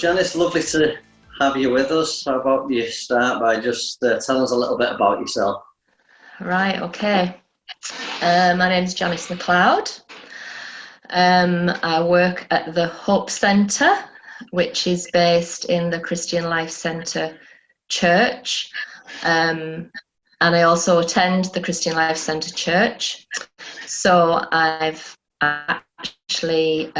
Janice, lovely to have you with us. How about you start by just telling us a little bit about yourself? Right, okay. My name's Janice Macleod. I work at the Hope Centre, which is based in the Christian Life Centre Church. And I also attend the Christian Life Centre Church. So I've actually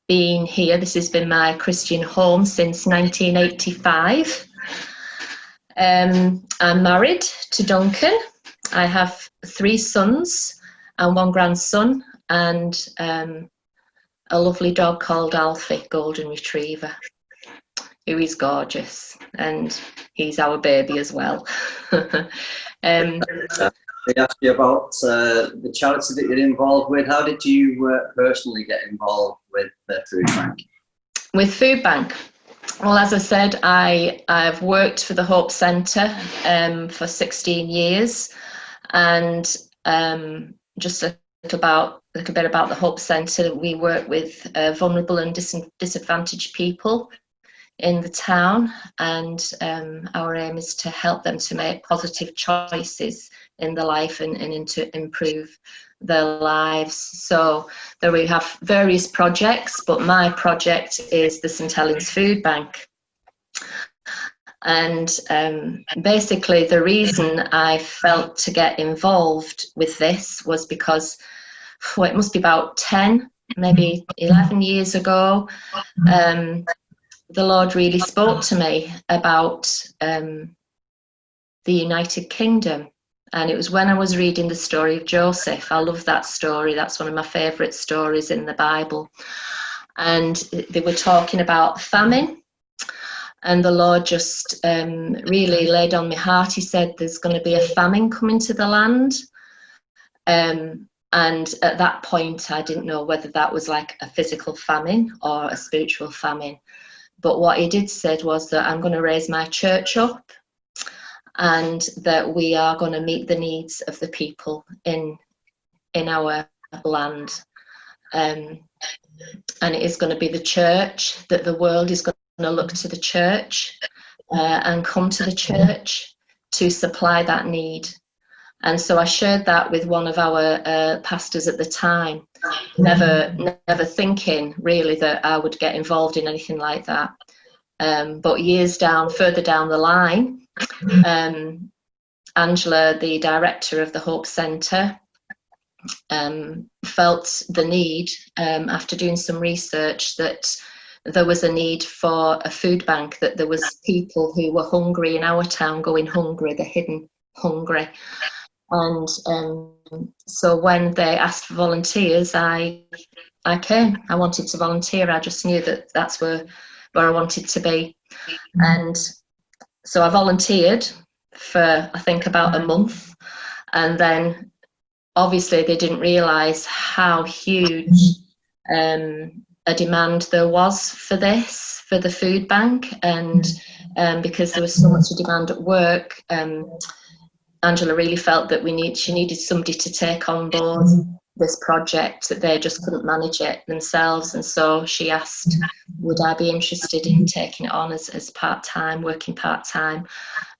been here. This has been my Christian home since 1985. I'm married to Duncan. I have 3 sons and 1 grandson, and a lovely dog called Alfie, golden retriever, who is gorgeous, and he's our baby as well. I asked you about the charity that you're involved with. How did you personally get involved with the food bank? With Food Bank, well, as I said, I've worked for the Hope Centre for 16 years, and just a little bit about the Hope Centre. We work with vulnerable and disadvantaged people in the town, and our aim is to help them to make positive choices in their life and to improve their lives. So there we have various projects, but my project is the St Helens Foodbank. And basically the reason I felt to get involved with this was because, well, it must be about 10, maybe 11 years ago, the Lord really spoke to me about the United Kingdom. And it was when I was reading the story of Joseph. I love that story. That's one of my favourite stories in the Bible. And they were talking about famine. And the Lord just really laid on my heart. He said, there's going to be a famine coming to the land. And at that point, I didn't know whether that was like a physical famine or a spiritual famine. But what he did said was that I'm going to raise my church up, and that we are going to meet the needs of the people in our land. And it is going to be the church, that the world is going to look to the church and come to the church to supply that need. And so I shared that with one of our pastors at the time, never thinking really that I would get involved in anything like that. But further down the line, Angela, the director of the Hope Centre, felt the need, after doing some research, that there was a need for a food bank, that there was people who were hungry in our town going hungry, the hidden hungry. And so when they asked for volunteers, I came. I wanted to volunteer. I just knew that that's where I wanted to be. And so I volunteered for, I think, about a month. And then obviously they didn't realise how huge a demand there was for this, for the food bank. And because there was so much demand at work, Angela really felt that she needed somebody to take on board this project, that they just couldn't manage it themselves. And so she asked, would I be interested in taking it on as part-time, working part-time?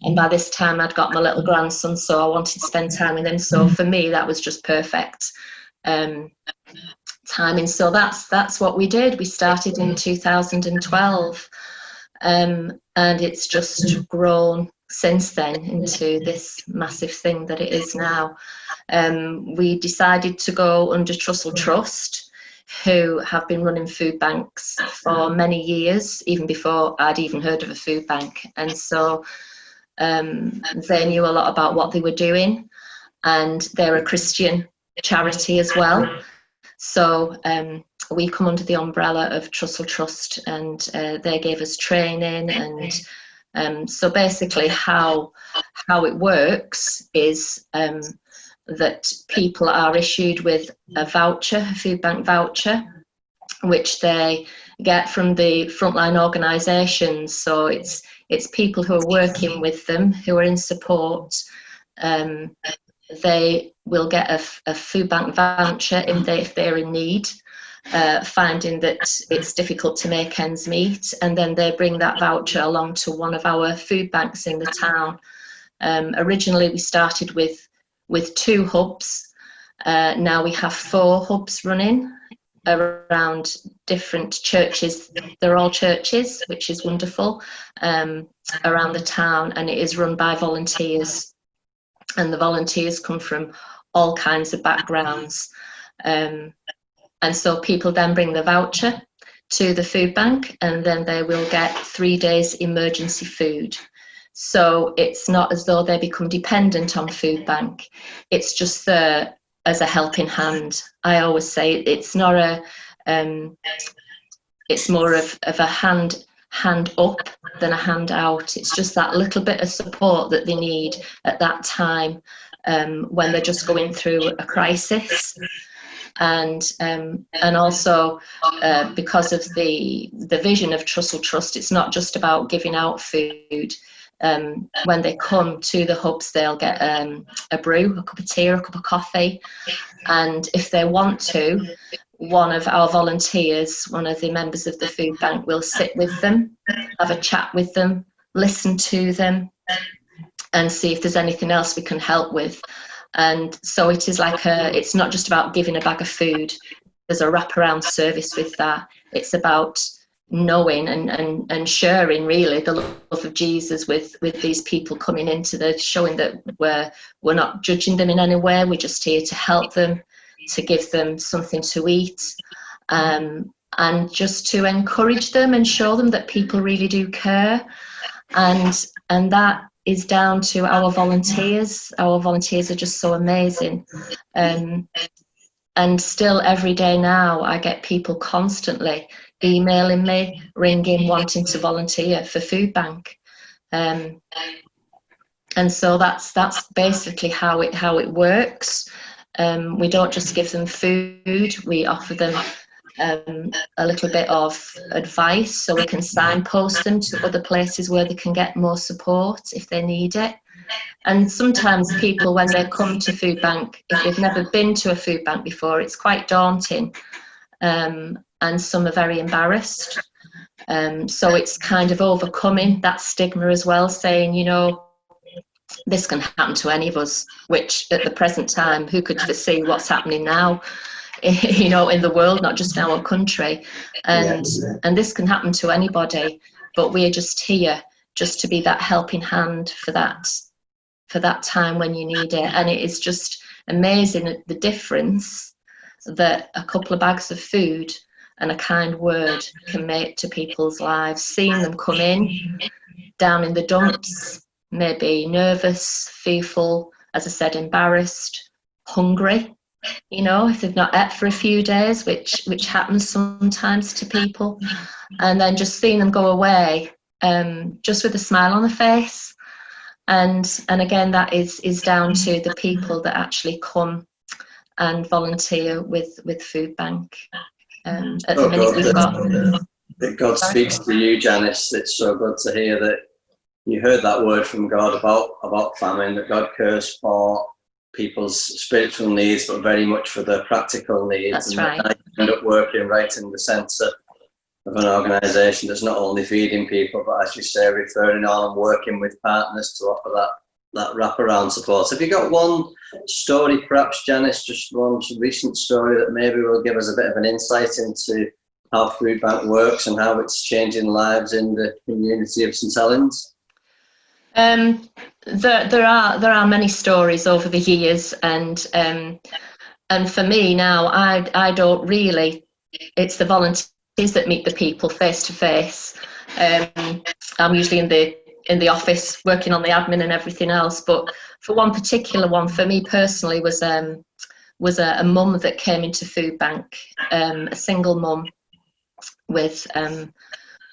And by this time I'd got my little grandson, so I wanted to spend time with him. So for me, that was just perfect timing. So that's what we did. We started in 2012, and it's just grown since then into this massive thing that it is now. We decided to go under Trussell Trust, who have been running food banks for many years, even before I'd even heard of a food bank. And so they knew a lot about what they were doing, and they're a Christian charity as well. So we come under the umbrella of Trussell Trust, and they gave us training. And so basically how it works is that people are issued with a voucher, a food bank voucher, which they get from the frontline organisations. So it's people who are working with them, who are in support. They will get a food bank voucher if they're in need. finding that it's difficult to make ends meet, and then they bring that voucher along to one of our food banks in the town. Originally we started with 2 hubs. Now we have 4 hubs running around different churches. They're all churches, which is wonderful, around the town, and it is run by volunteers, and the volunteers come from all kinds of backgrounds, and so people then bring the voucher to the food bank, and then they will get 3 days emergency food. So it's not as though they become dependent on food bank, it's just there as a helping hand. I always say it's not a, it's more of a hand up than a hand out. It's just that little bit of support that they need at that time, when they're just going through a crisis. And also because of the vision of Trussell Trust, it's not just about giving out food. When they come to the hubs, they'll get a brew, a cup of tea or a cup of coffee, and if they want to, one of our volunteers, one of the members of the food bank, will sit with them, have a chat with them, listen to them, and see if there's anything else we can help with. And so it is like it's not just about giving a bag of food, there's a wraparound service with that. It's about knowing and sharing really the love of Jesus with these people coming into showing that we're not judging them in any way, we're just here to help them, to give them something to eat, and just to encourage them and show them that people really do care. And that is down to our volunteers. Our volunteers are just so amazing. And still every day now I get people constantly emailing me, ringing, wanting to volunteer for food bank, and so that's basically how it works. We don't just give them food, we offer them a little bit of advice, so we can signpost them to other places where they can get more support if they need it. And sometimes people, when they come to food bank, if they've never been to a food bank before, it's quite daunting, and some are very embarrassed. So it's kind of overcoming that stigma as well, saying, you know, this can happen to any of us, which at the present time, who could foresee what's happening now, you know, in the world, not just in our country. And this can happen to anybody, but we're just here just to be that helping hand for that time when you need it. And it is just amazing the difference that a couple of bags of food and a kind word can make to people's lives. Seeing them come in down in the dumps, maybe nervous, fearful, as I said, embarrassed, hungry, you know, if they've not ate for a few days, which happens sometimes to people, and then just seeing them go away just with a smile on the face. And again, that is down to the people that actually come and volunteer with food bank. At the minute we've got... That God speaks to you, Janice. It's so good to hear that you heard that word from God about famine, that God cares for people's spiritual needs, but very much for their practical needs. That's and right. that you end up working right in the centre of an organisation that's not only feeding people, but as you say, referring on and working with partners to offer that wraparound support. Have you got one story, perhaps, Janice, just one recent story that maybe will give us a bit of an insight into how Food Bank works and how it's changing lives in the community of St Helens? There are many stories over the years, and for me now, I don't really. It's the volunteers that meet the people face to face. I'm usually in the office working on the admin and everything else, but for one particular one, for me personally, was a mum that came into Food Bank, a single mum with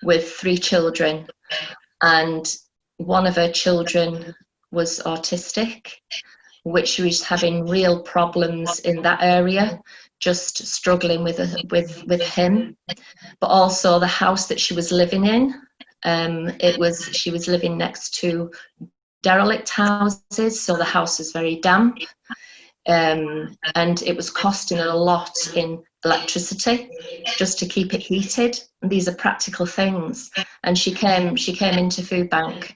3 children, and one of her children was autistic, which she was having real problems in that area, just struggling with him. But also the house that she was living in, she was living next to derelict houses, so the house was very damp, and it was costing her a lot in electricity just to keep it heated. And these are practical things. And she came into Food Bank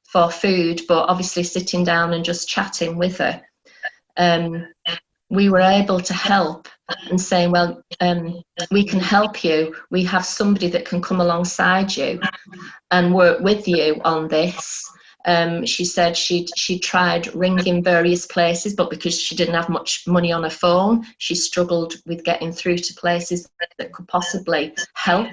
for food, but obviously sitting down and just chatting with her, we were able to help and saying, well, we can help you. We have somebody that can come alongside you and work with you on this. She said she tried ringing various places, but because she didn't have much money on her phone, she struggled with getting through to places that could possibly help.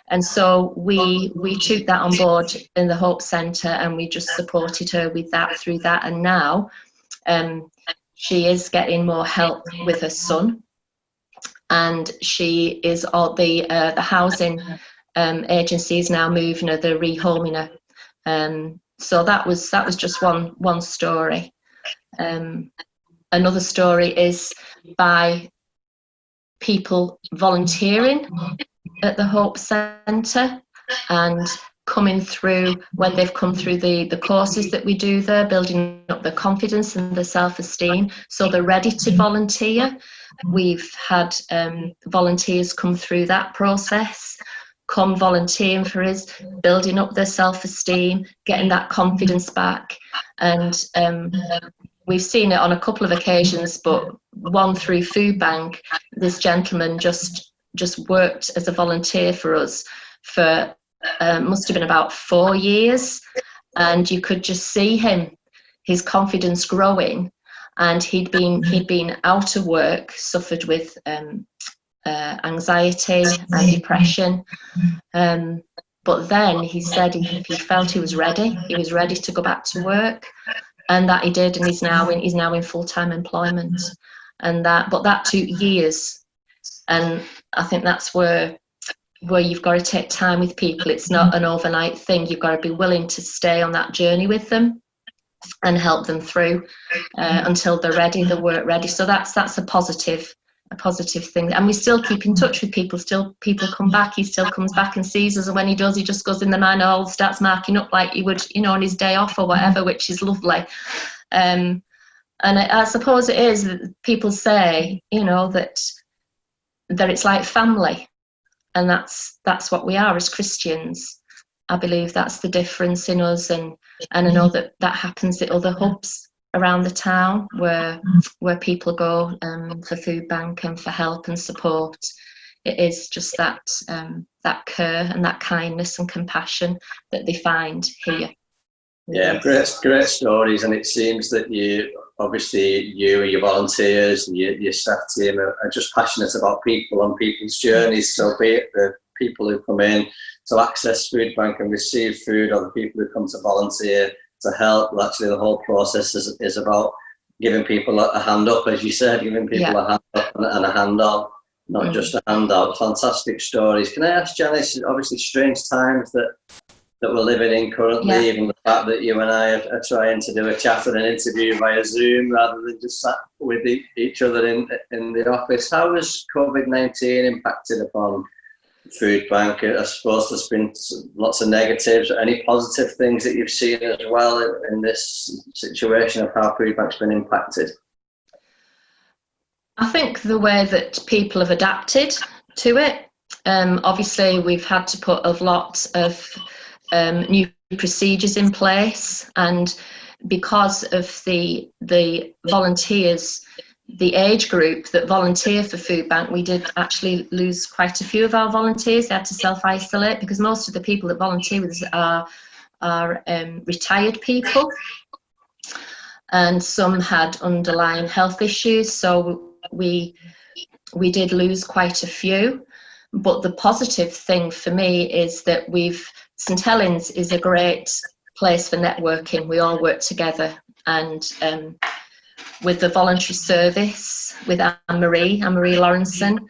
And so we took that on board in the Hope Centre, and we just supported her with that through that. And now she is getting more help with her son, and she is all the housing agency is now moving her, they're rehoming her. So that was just one story. Another story is by people volunteering at the Hope Centre and coming through, when they've come through the courses that we do there, building up their confidence and their self-esteem, so they're ready to volunteer. We've had volunteers come through that process, come volunteering for us, building up their self-esteem, getting that confidence back. And we've seen it on a couple of occasions, but one through Food Bank, this gentleman just worked as a volunteer for us for must have been about 4 years, and you could just see his confidence growing. And he'd been out of work, suffered with anxiety and depression, but then he said he felt he was ready to go back to work, and that he did, and he's now in full-time employment. And that took years, and I think that's where you've got to take time with people. It's not an overnight thing. You've got to be willing to stay on that journey with them and help them through until they're ready, the work ready. So that's a positive thing. And we still keep in touch with people. Still, people come back. He still comes back and sees us, and when he does, he just goes in the manor hall, starts marking up like he would, on his day off or whatever, which is lovely. And I suppose it is that people say, that it's like family. And that's what we are as Christians. I believe that's the difference in us, and I know that happens at other hubs around the town where people go for Food Bank and for help and support. It is just that care and that kindness and compassion that they find here. Yeah, great stories, and it seems that you and your volunteers and your staff team are just passionate about people and people's journeys. So be it the people who come in to access Food Bank and receive food, or the people who come to volunteer to help. Well, actually, the whole process is about giving people a hand up, as you said, giving people a hand up and a hand on, not just a handout. Fantastic stories. Can I ask, Janice, obviously strange times that we're living in currently, even the fact that you and I are trying to do a chat and an interview via Zoom rather than just sat with each other in the office. How has COVID-19 impacted upon Food Bank? I suppose there's been lots of negatives. Any positive things that you've seen as well in this situation of how Food Bank's been impacted? I think the way that people have adapted to it. Obviously, we've had to put a lot of new procedures in place, and because of the volunteers, the age group that volunteer for Food Bank, we did actually lose quite a few of our volunteers. They had to self-isolate because most of the people that volunteer with us are retired people, and some had underlying health issues, so we did lose quite a few. But the positive thing for me is that St Helens is a great place for networking. We all work together, and with the voluntary service with Anne-Marie Lawrenson,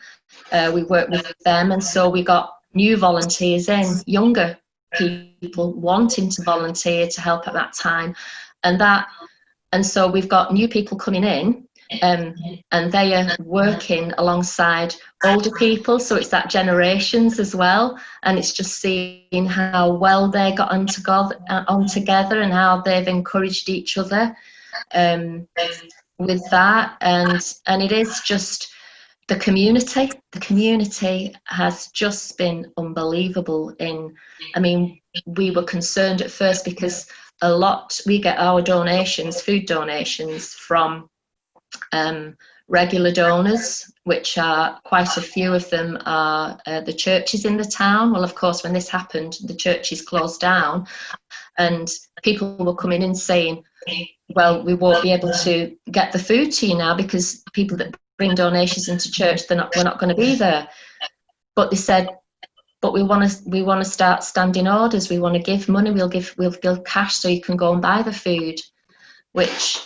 we work with them, and so we got new volunteers in, younger people wanting to volunteer to help at that time, and so we've got new people coming in, and they are working alongside older people, so it's that generations as well, and it's just seeing how well they got on together and how they've encouraged each other with that, and it is just the community has just been unbelievable. I mean, we were concerned at first because we get our donations, food donations, from regular donors, which are quite a few of them are the churches in the town. Well, of course, when this happened, the churches closed down, and people were coming in saying, well, we won't be able to get the food to you now because people that bring donations into church, we're not going to be there. But they said, but we want to start standing orders. We want to give money. We'll give cash so you can go and buy the food, which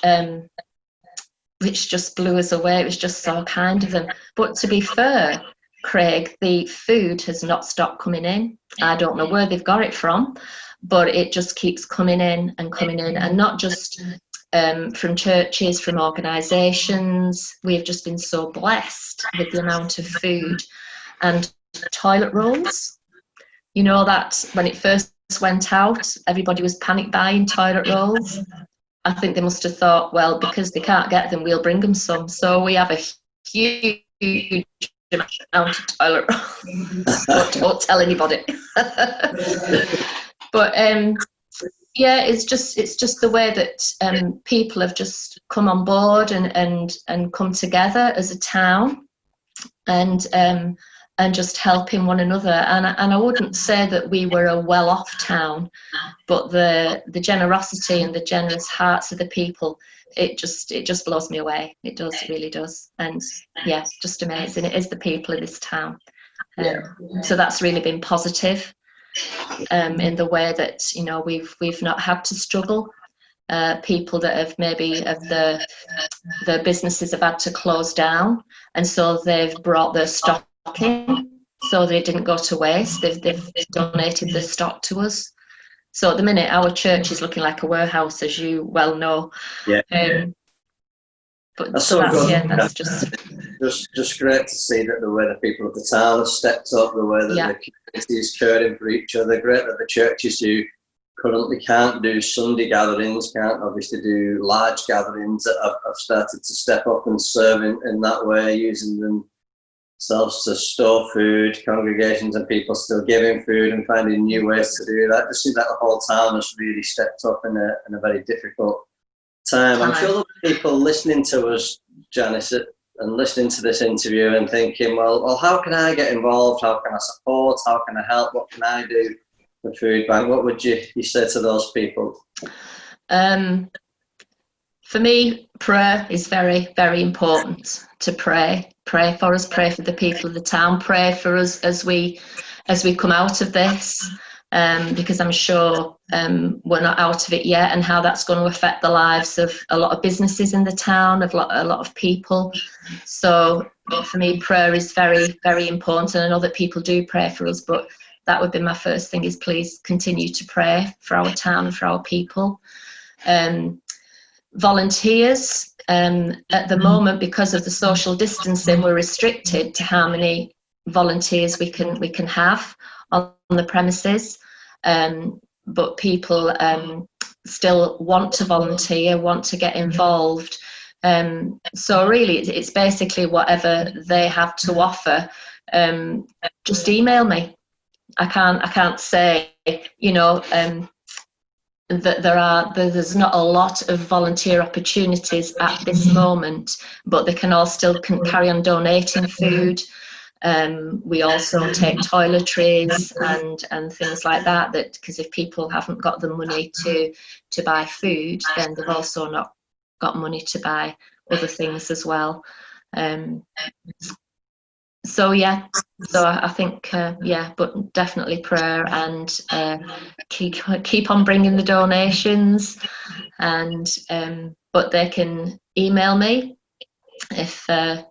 just blew us away. It was just so kind of them. But to be fair, Craig, the food has not stopped coming in. I don't know where they've got it from, but it just keeps coming in, and not just from churches, from organisations. We've just been so blessed with the amount of food. And toilet rolls, you know, that when it first went out, everybody was panic buying toilet rolls. I think they must have thought, well, because they can't get them, we'll bring them some. So we have a huge amount of toilet rolls. Don't tell anybody. But yeah, it's just the way that people have just come on board and come together as a town, and just helping one another. And I wouldn't say that we were a well-off town, but the generosity and the generous hearts of the people, it just blows me away. It does, it really does. And yeah, just amazing. It is the people of this town. So that's really been positive in the way that, you know, we've not had to struggle. People that have maybe the businesses have had to close down, and so they've brought their stock in, so they didn't go to waste. They've donated the stock to us. So at the minute, our church is looking like a warehouse, as you well know. Yeah. But that's so good. Yeah, that's just great to see that the way the people of the town have stepped up, the way that the community is caring for each other. Great that the churches who currently can't do Sunday gatherings, can't obviously do large gatherings, that have started to step up and serve in that way, using themselves to store food, congregations and people still giving food and finding new ways to do that. To see that the whole town has really stepped up in a very difficult time. I'm sure there are people listening to us, Janice, and listening to this interview and thinking, well, how can I get involved? How can I support? How can I help? What can I do for Food Bank? What would you say to those people? For me, prayer is very, very important. To pray for us, pray for the people of the town, pray for us as we come out of this, because I'm sure we're not out of it yet, and how that's going to affect the lives of a lot of businesses in the town, of a lot of people. So for me, prayer is very, very important. And I know that people do pray for us, but that would be my first thing, is please continue to pray for our town and for our people. Volunteers, at the moment, because of the social distancing, we're restricted to how many volunteers we can have on the premises, but people still want to volunteer, want to get involved. So really, it's basically whatever they have to offer. Just email me. I can't say, you know, that there's not a lot of volunteer opportunities at this moment, but they can all still carry on donating food. We also take toiletries and things like that, because if people haven't got the money to buy food, then they've also not got money to buy other things as well. So yeah, so I think yeah, but definitely prayer, and keep on bringing the donations, and but they can email me if my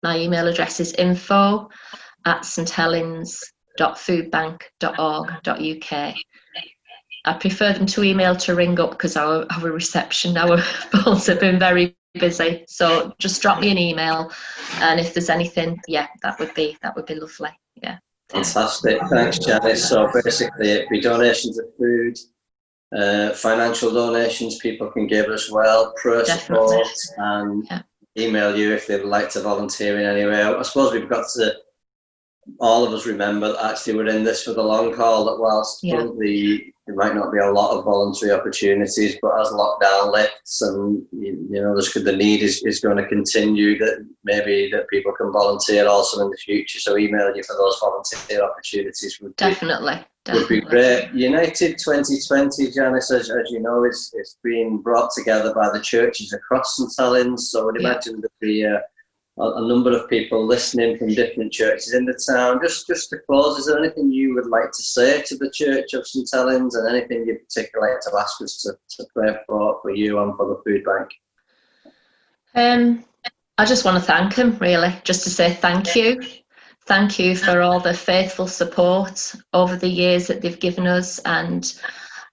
email address is info@sthelens.foodbank.org.uk. I prefer them to email to ring up, because our reception, our phones have been very busy. So just drop me an email, and if there's anything, yeah, that would be lovely. Yeah. Fantastic. Thanks, Janice. So basically, it'd be donations of food, financial donations people can give as well, prayer support, and email you if they'd like to volunteer in any way. I suppose we've got to, all of us, remember that actually we're in this for the long haul, that whilst currently there might not be a lot of voluntary opportunities, but as lockdown lifts and the need is going to continue, that maybe that people can volunteer also in the future. So email you for those volunteer opportunities would be great. UNITED2020, Janice, as you know, it's been brought together by the churches across St Helens. So I would imagine there'd be a number of people listening from different churches in the town. Just to close, is there anything you would like to say to the Church of St Helens, and anything you'd particularly like to ask us to pray for you and for the food bank? I just want to thank them, really, just to say thank you. Thank you for all the faithful support over the years that they've given us, and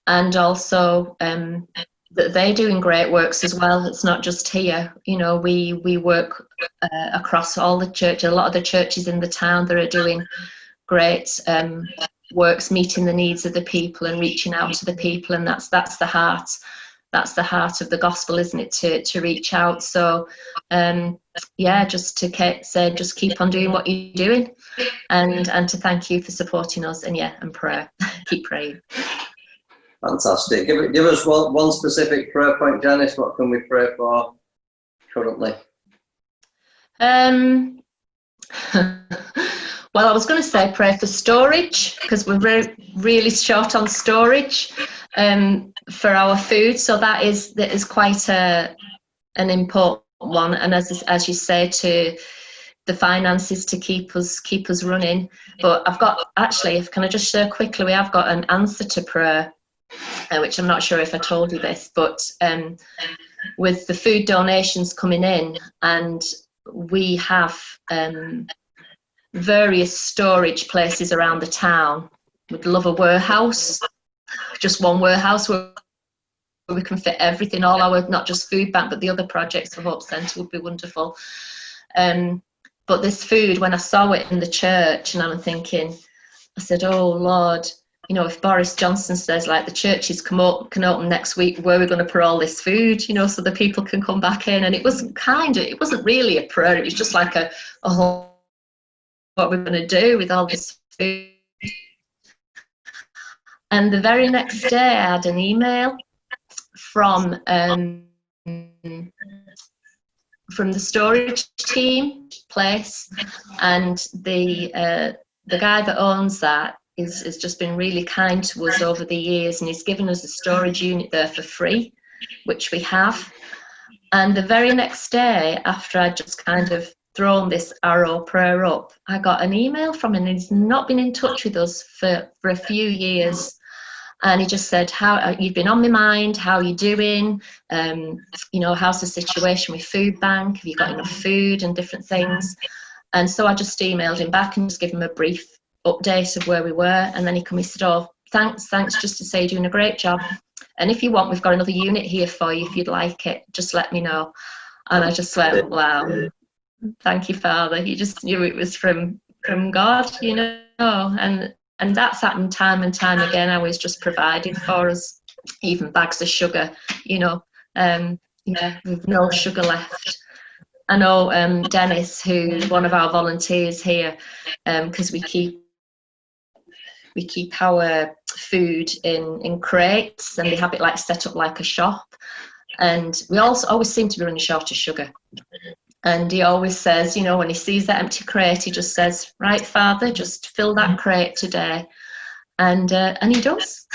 also that they're doing great works as well. It's not just here. We work across all the church. A lot of the churches in the town that are doing great works, meeting the needs of the people and reaching out to the people, and that's the heart. That's the heart of the gospel, isn't it? To reach out. So just to say, just keep on doing what you're doing, and to thank you for supporting us, and prayer. Keep praying. Fantastic. Give us one specific prayer point, Janice. What can we pray for currently? Well, I was going to say pray for storage, because we're really short on storage for our food. So that is quite an important one. And as you say, to the finances to keep us running. But I've got, actually, can I just share quickly? We have got an answer to prayer, which I'm not sure if I told you this, but with the food donations coming in, and we have various storage places around the town. We'd love a warehouse, just one warehouse where we can fit everything, all our, not just food bank, but the other projects for Hope Centre would be wonderful. But this food, when I saw it in the church, and I'm thinking, I said, oh Lord, if Boris Johnson says, like, the churches can open next week, where are we going to put all this food, so the people can come back in? And it wasn't really a prayer. It was just like a whole, what we're going to do with all this food. And the very next day, I had an email from the storage team place, and the guy that owns that has just been really kind to us over the years, and he's given us a storage unit there for free, which we have. And the very next day, after I'd just kind of thrown this arrow prayer up, I got an email from him, and he's not been in touch with us for a few years. And he just said, how you've been on my mind, how are you doing? How's the situation with Food Bank? Have you got enough food and different things? And so I just emailed him back and just gave him a brief update of where we were. And then he said, oh, thanks, just to say you're doing a great job. And if you want, we've got another unit here for you. If you'd like it, just let me know. And I just went, wow, thank you, Father. You just knew it was from God, and that's happened time and time again. I was just providing for us, even bags of sugar, with no sugar left. I know Dennis, who's one of our volunteers here, because we keep our food in crates, and they have it like set up like a shop. And we also always seem to be running short of sugar. And he always says, when he sees that empty crate, he just says, right, Father, just fill that crate today. And he does.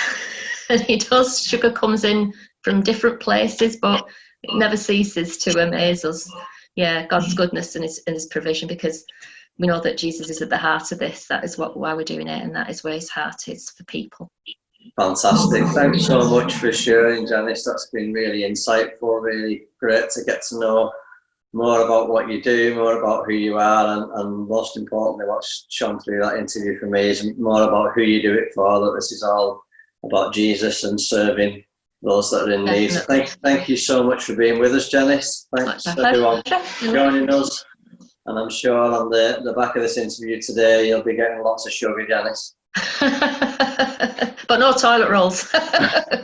And he does. Sugar comes in from different places, but it never ceases to amaze us. Yeah, God's goodness and his provision, because we know that Jesus is at the heart of this. That is why we're doing it, and that is where his heart is for people. Fantastic. Thanks so much for sharing, Janice. That's been really insightful, really great to get to know more about what you do, more about who you are, and most importantly, what's shone through that interview for me is more about who you do it for, that this is all about Jesus and serving those that are in need. So thank you so much for being with us, Janice. Thanks everyone for joining us. And I'm sure on the back of this interview today, you'll be getting lots of sugar, Janice. But no toilet rolls.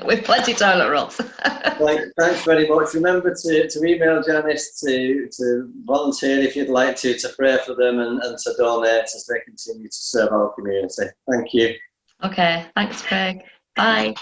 With plenty toilet rolls. Thanks very much. Remember to email Janice to volunteer if you'd like to pray for them and to donate as they continue to serve our community. Thank you. Okay, thanks, Craig. Bye.